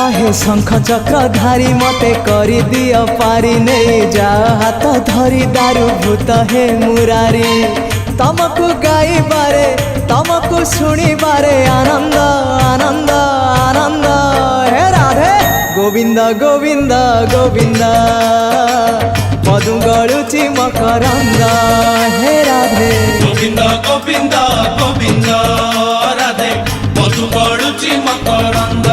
हे शंख चक्र धारी मते करी दियो पारी नहीं जा हाथ धरी दारू भूत हे मुरारी तमको गाई बारे तमको सुनी बारे आनंद आनंद आनंद हे राधे गोविंद गोविंद गोविंद मधु गलुची मकरंद हे राधे गोविंद गोविंद गोविंद राधे मधु गलुची मकरंद।